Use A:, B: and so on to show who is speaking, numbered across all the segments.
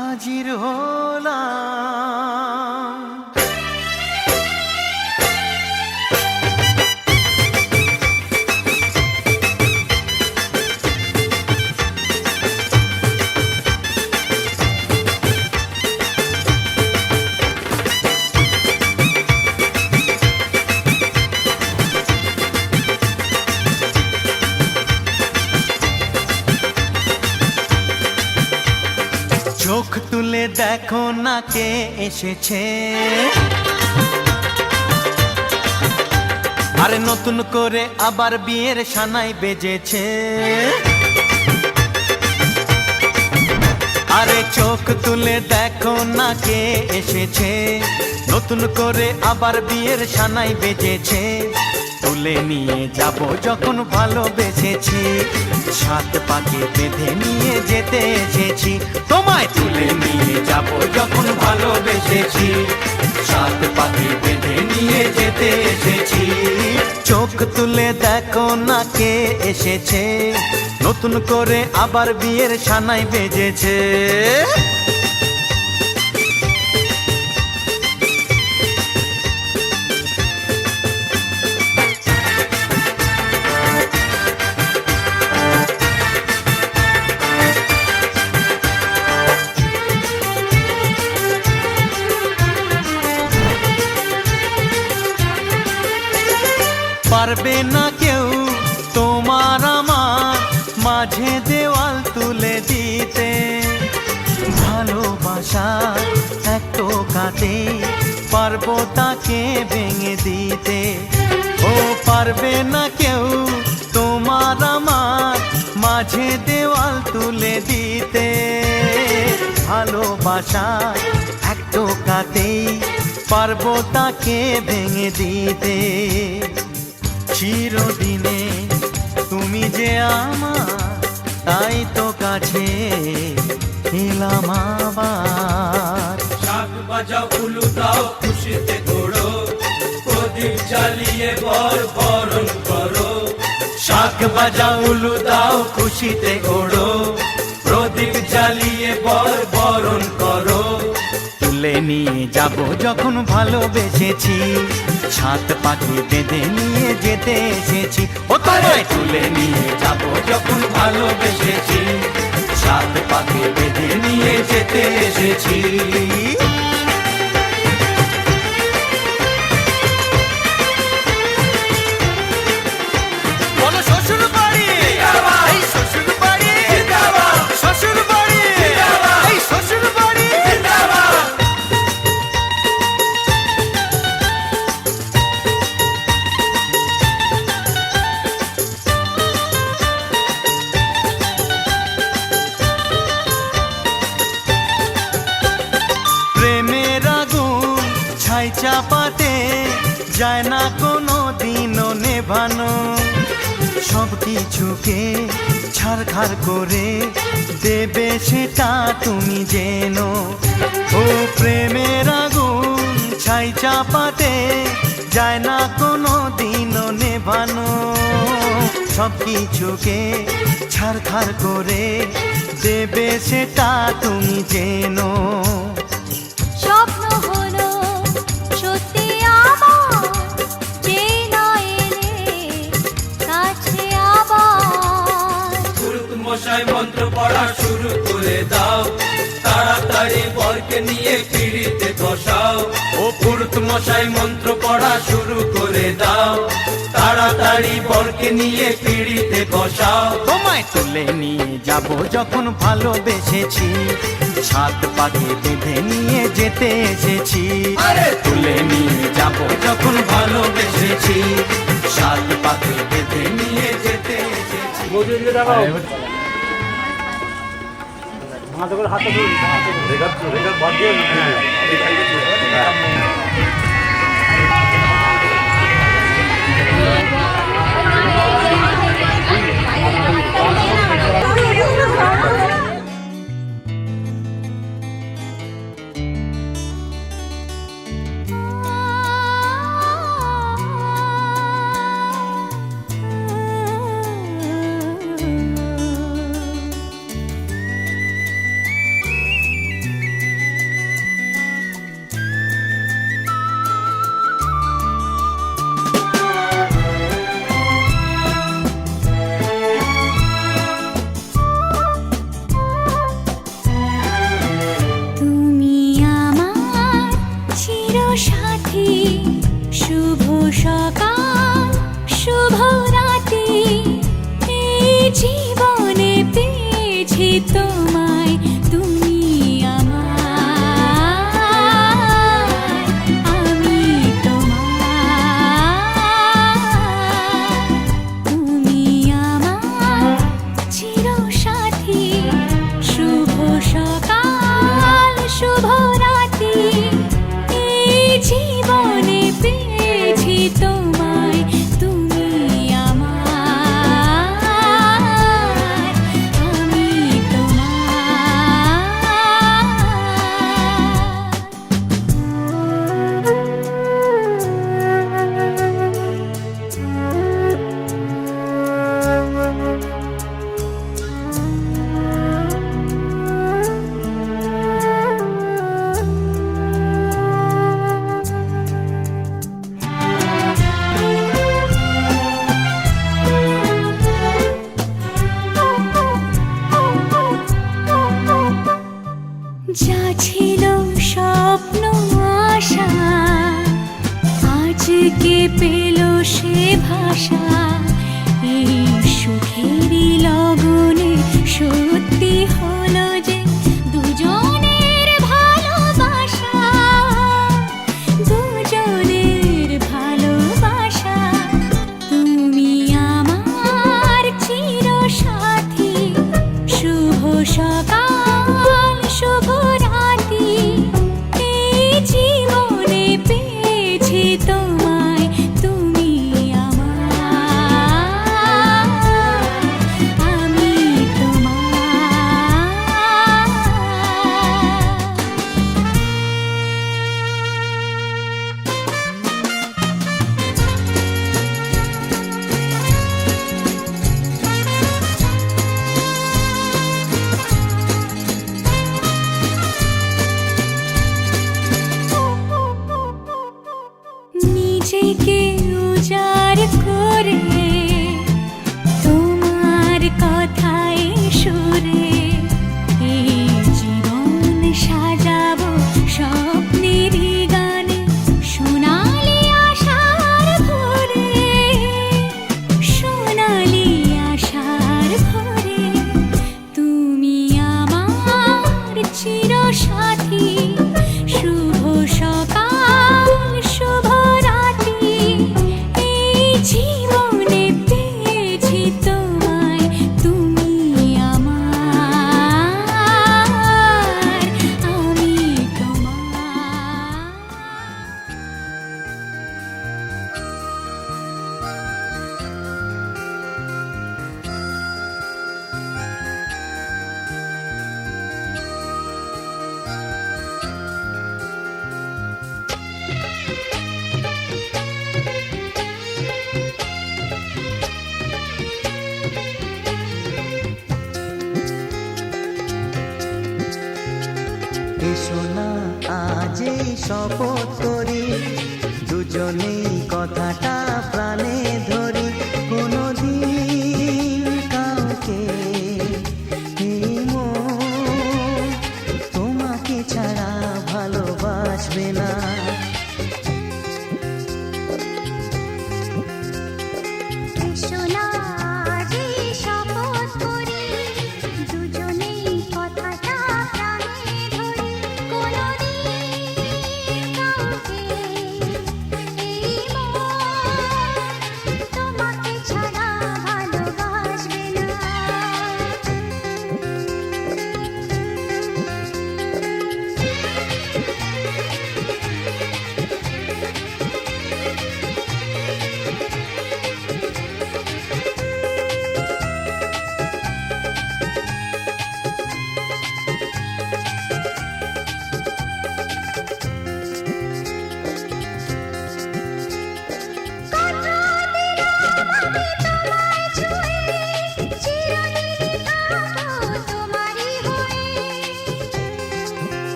A: হাজির হলাম। চোখ তুলে দেখো না কে এসেছে, আরে নতুন করে আবার বিয়ের সানাই বেজেছে। আরে চোখ তুলে দেখো না কে এসেছে, নতুন করে আবার বিয়ের সানাই বেজেছে। তুলে নিয়ে যাব যখন ভালোবেসেছি, সাত পাকে বেঁধে নিয়ে যেতে এসেছি। তোমায় তুলে নিয়ে যাব যখন ভালোবেসেছি, সাত পাকে বেঁধে নিয়ে যেতে এসেছি। চোখ তুলে দেখো না কে এসেছে, নতুন করে আবার বিয়ের সানাই বেজেছে। পারবে না কেউ তোমার আমার মাঝে দেওয়াল তুলে দিতে, ভালোবাসা এক টোকাতে পারবো তাকে ভেঙে দিতে। ও পারবে না কেউ তোমার আমার মাঝে দেওয়াল তুলে দিতে, ভালোবাসা এক টোকাতেই পারবো তাকে ভেঙে দিতে। চিরদিনে তুমি যে আমার, তাই তো কাছে এলাম আবার।
B: শাক বাজাও উলু দাও খুশিতে ঘোড়ো, প্রদীপ জ্বালিয়ে বরণ করো।
A: শাক বাজাও উলু দাও খুশিতে ঘোড়ো,
B: প্রদীপ জ্বালিয়ে বরণ করো।
A: তুলে নিয়ে যাব যখন ভালোবেসেছি, সাত পাকে বেঁধে নিয়ে যেতে এসেছি। ও তোমায়
B: তুলে নিয়ে যাব যখন ভালোবেসেছি, সাত পাকে বেঁধে নিয়ে যেতে এসেছি।
A: বলো শ্বশুর বাড়ি, এই শ্বশুর বাড়ি, শ্বশুর বাড়ি, এই শ্বশুর বাড়ি। প্রেমের আগুন ছাই চাপাতে যায় না কোনো দিনও নেভানো, সব কিছুকে ছারখার করে দেবে সেটা তুমি জেনো। ও প্রেমের আগুন ছাই চাপাতে যায় না কোনো দিনও নেভানো, সব কিছুকে ছারখার করে দেবে সেটা তুমি জেনো।
C: স্বপ্ন হলো সত্যি আমার, যে না এলে কাছে আবার।
B: পুরুত মশাই মন্ত্র পড়া শুরু করে দাও, তাড়াতাড়ি বরকে নিয়ে পিড়িতে বসাও। ও পুরুত মশাই মন্ত্র পড়া শুরু করে দাও, তাড়াতাড়ি বরকে নিয়ে পিড়িতে বসাও।
A: তোমায় তুলে নিয়ে যাব যখন ভালোবেসেছি, সাত পাকে বেঁধে নিয়ে যেতে এসেছি।
B: আরে
A: তুলে নিয়ে যাব যখন
B: ভালোবেসেছি, সাত পাকে বেঁধে নিয়ে যেতে এসেছি।
C: শুভ সকাল শুভ রাতি, এই জীবনে পেয়েছি তোমায়, তুমি আমার, আমি তোমার, তুমি আমার চিরসাথী। শুভ সকাল শুভ রাতি, এই জীবনে পেয়েছি তোমায়, তুমি আমার, আমি যা ছিল স্বপ্ন আশা, আজকে পেল সে ভাষা, এই সুখেরই লগনে সত্যি হলো যে দুজনের ভালোবাসা, দুজনের ভালোবাসা, তুমি আমার চিরসাথী। শুভ সকাল শুভ রাতি, এই জীবনে পেয়েছি তোমায়, তুমি আমার, আমি নিজেকে উজাড় করে তোমার কথায় সুরে, এই জীবন সাজাবো স্বপ্নেরই গানে, সোনালি আশার ভোরে, সোনালি আশার ভোরে, তুমি আমার চিরসাথী। শুভ সকাল শুভ রাতি, এই জীবনে পেয়েছি তোমায়, তুমি আমার, আমি তোমার।
A: এসো না আজ এই শপথ করি, দুজনেই কথাটা প্রাণে ধরি, কোনোদিন কাউকে এই মন তোমাকে ছাড়া ভালোবাসবে না।
C: এসো না আজ এই শপথ করি, দুজনেই কথাটা প্রাণে ধরি, কোনোদিন কাউকে এই মন তোমাকে ছাড়া ভালোবাসবে না।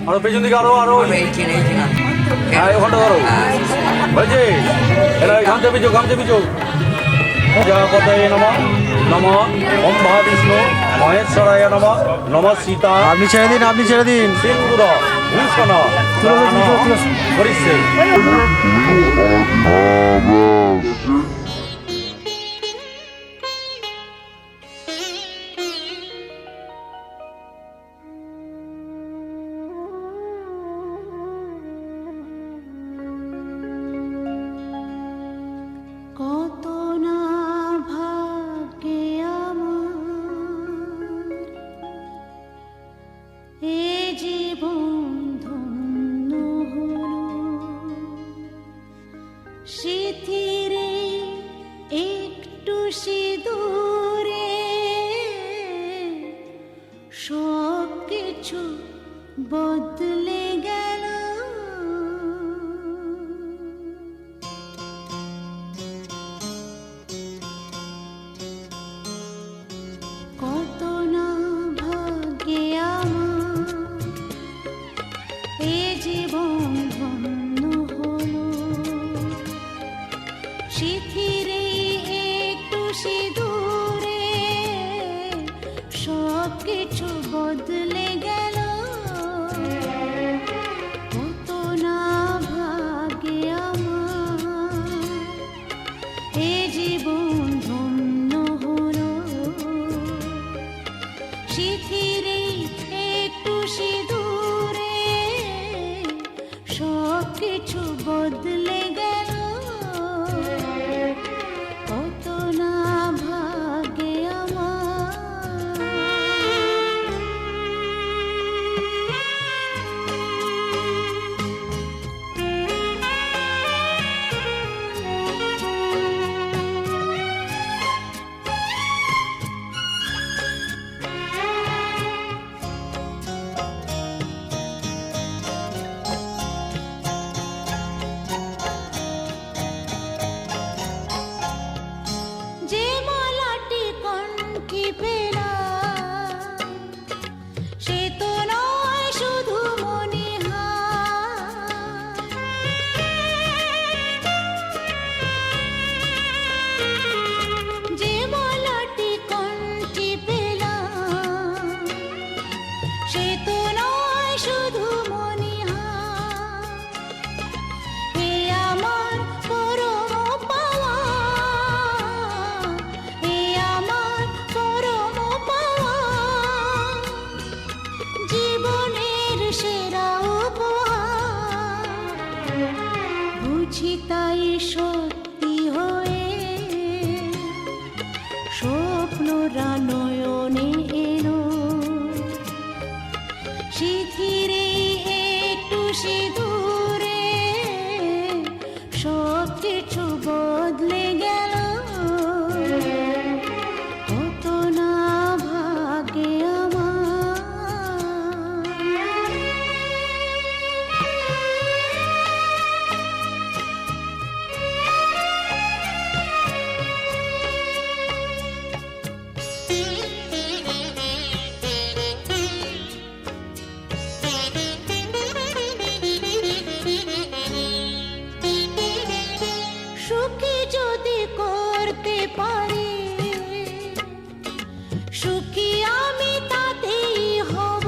D: আরো পেছন দিকে আরো আরো হ্যাঁ ওখানটা ধরো বলছি এরা গামছা পিছু জগপতয়ে নমঃ নমঃ ওম মহাবিষ্ণু মহেশ্বরায় নমঃ নমঃ সীতা
A: আপনি ছেড়ে দিন
D: সিন্দুর ভূষণ হরিষে
C: কত না ভাগ্যে আমার এ জীবন ধন্য হলো স্মৃতিরে একটু সিঁদুরে সব কিছু বদলে গেল। কত না ভাগ্যে আমার এ জীবন ধন্য হলো স্মৃতিরে একটু সিঁদুরে সব কিছু বদলে গেল। কত না ভাগ্যে আমার এ জীবন ধন্য হলো স্মৃতিরে একটু সিঁদুরে সব কিছু বদলে গেল। কত না ভাগ্যে আমার। যে মালাটি কণ্ঠে পেলাম সে তো নয় শুধু মনিহার। যে মালাটি কণ্ঠে পেলাম সে তো নয় শুধু মনিহার। এ আমার পরম পাওয়া, এ আমার পরম পাওয়া, জীবনের সেরা উপহার। বুঝি তাই সত্যি হয়ে স্বপ্নরা নয়নে এলো স্মৃতিরে একটু সিঁদুরে সব কিছু বদলে গেল। কত না ভাগ্যে আমার। সুখী যদি করতে পারি সুখী আমি তাতেই হব।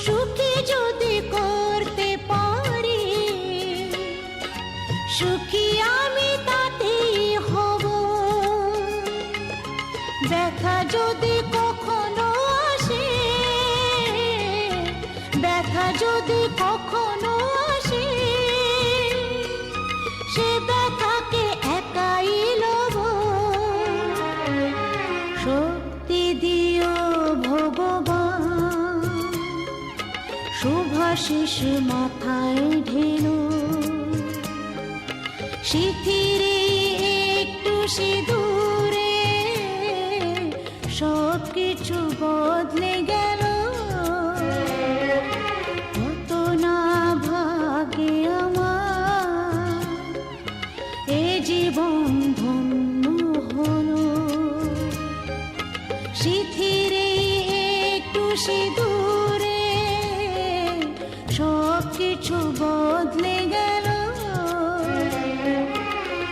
C: সুখী যদি করতে পারি সুখী আমি তাতেই হব। ব্যথা যদি কখনো আসে, ব্যথা যদি কখনো আসে, সে ব্যথাকে একাই লব। শক্তি দিও ভগবান, শুভাশিস মাথায় ঢেলো স্মৃতিরে একটু সিঁদুরে সব কিছু বদলে গেল। কত না ভাগ্যে আমার এ জীবন ধন্য হলো। কিছু বদলে গেল,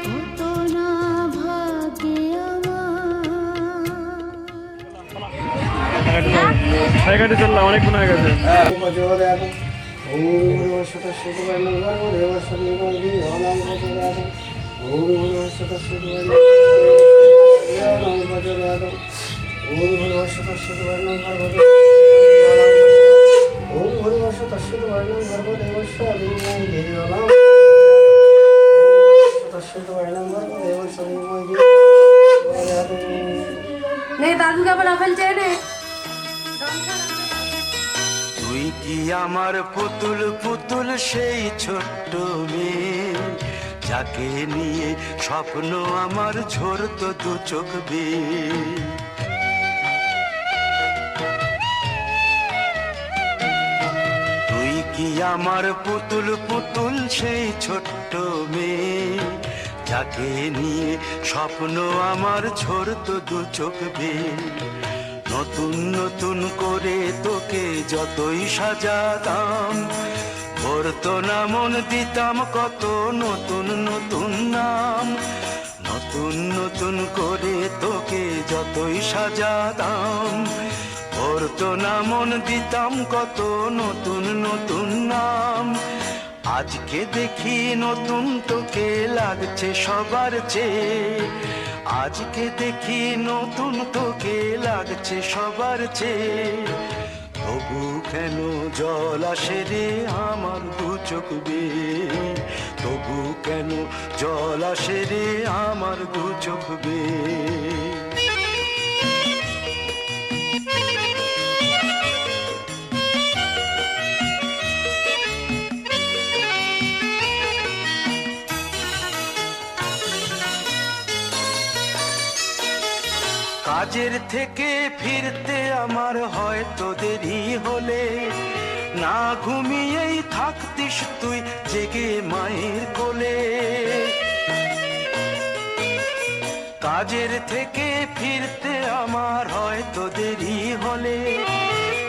C: কত না ভাগ্যে আমার।
E: সাইকেলটি চললাম অনেকক্ষণ হয়ে গেছে।
F: नहीं दादू का बड़ा फल चेहरे
A: তুই কি আমার পুতুল পুতুল সেই ছোট্ট মেয়ে, যাকে নিয়ে স্বপ্ন আমার ঝরতো দু চোখ বেয়ে। তুই কি আমার পুতুল পুতুল সেই ছোট্ট মেয়ে, যাকে নিয়ে স্বপ্ন আমার ঝরতো দু চোখ বেয়ে। নতুন নতুন করে তোকে যতই সাজাতাম, ভরতো না মন দিতাম কত নতুন নতুন নাম। নতুন নতুন করে তোকে যতই সাজাতাম, ভরতো না মন দিতাম কত নতুন নতুন নাম। আজকে দেখি নতুন তোকে লাগছে সবার চেয়ে, আজকে দেখি নতুন তোকে লাগছে সবার চেয়ে। তবু কেন জল আসে রে আমার দু চোখ বেয়ে, তবু কেন জল আসে রে আমার দু চোখ বেয়ে। কাজের থেকে ফিরতে আমার হয়তো দেরি হলে, না ঘুমিয়েই থাকতিস তুই জেগে মায়ের কোলে। কাজের থেকে ফিরতে আমার হয়তো দেরি হলে,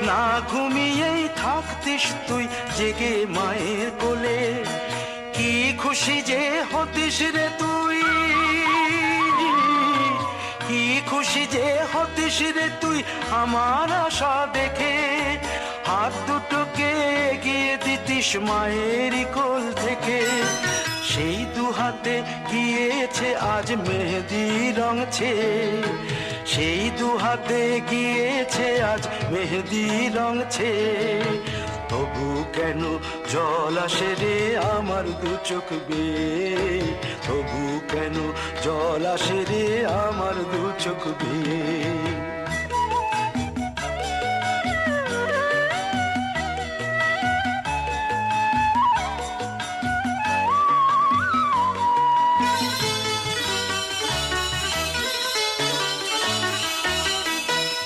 A: না ঘুমিয়েই থাকতিস তুই জেগে মায়ের কোলে। কি খুশি যে হতিস রে তুই, কি খুশি যে হতিস রে তুই আমার আশা দেখে। হাত দুটোকে এগিয়ে দিতিস মায়ের কোল থেকে, সেই দু হাতে গিয়েছে আজ মেহেদি রঙছে, সেই দু হাতে গিয়েছে আজ মেহেদি রঙছে। তবু কেন জল আসে রে আমার দু চোখ বেয়ে, তবু কেন জল আসে রে আমার দু চোখ বেয়ে।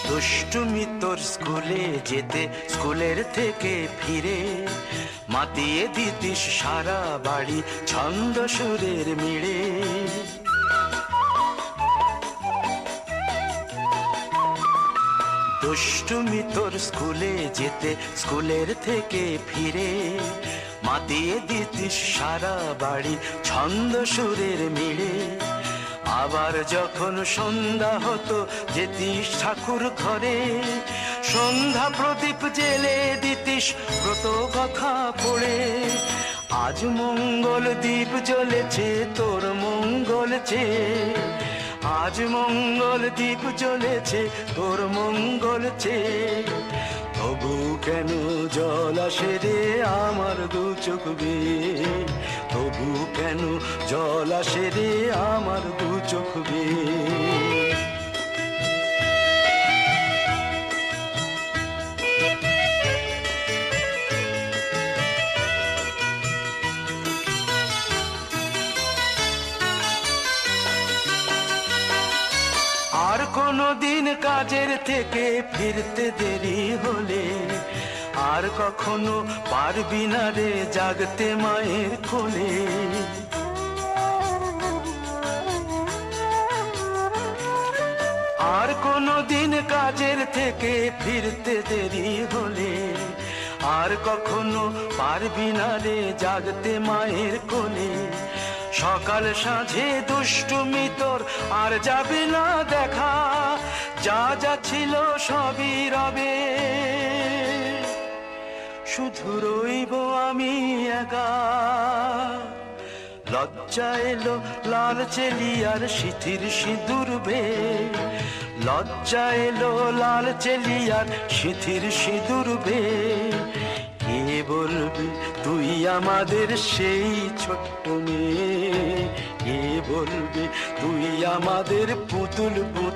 A: দুষ্টুমি তোর স্কুলে যেতে, স্কুলের থেকে ফিরে মাতিয়ে দিতিস সারা বাড়ি ছন্দ সুরের মিড়ে। দুষ্টুমি তোর স্কুলে যেতে, স্কুলের থেকে ফিরে মাতিয়ে দিতিস সারা বাড়ি ছন্দ সুরের মিড়ে। আবার যখন সন্ধ্যা হতো যেতিস ঠাকুর ঘরে, সন্ধ্যা প্রদীপ জেলে দিতিস ব্রত কথা পড়ে। আজ মঙ্গল দ্বীপ জ্বলেছে তোর মঙ্গল চেয়ে, আজ মঙ্গল দ্বীপ জ্বলেছে তোর মঙ্গল চেয়ে। তবু কেন জল আসে রে আমার দু চোখ বেয়ে, তবু কেন জল আসে রে আমার দু চোখ বেয়ে। আর কোনো দিন কাজের থেকে ফিরতে দেরি হলে, আর কখনো পারবি না রে জাগতে মায়ের কোলে। আর কোনো দিন কাজের থেকে ফিরতে দেরি হলে,
G: আর কখনো পারবি না রে জাগতে মায়ের কোলে, সকাল সাঁঝে দুষ্টুমি তোর আর যাবে না দেখা, যা যা ছিল সবই রবে, শুধু রইব আমি একা। লজ্জা এলো লাল চেলিয়ার সিথির সিঁদুর বে, লজ্জা এলো লাল চেলিয়ার সিথির সিঁদুর বে, কে বলবে তুই আমাদের সেই ছোট্ট মেয়ে, কে বলবে তুই আমাদের পুতুল পুতুল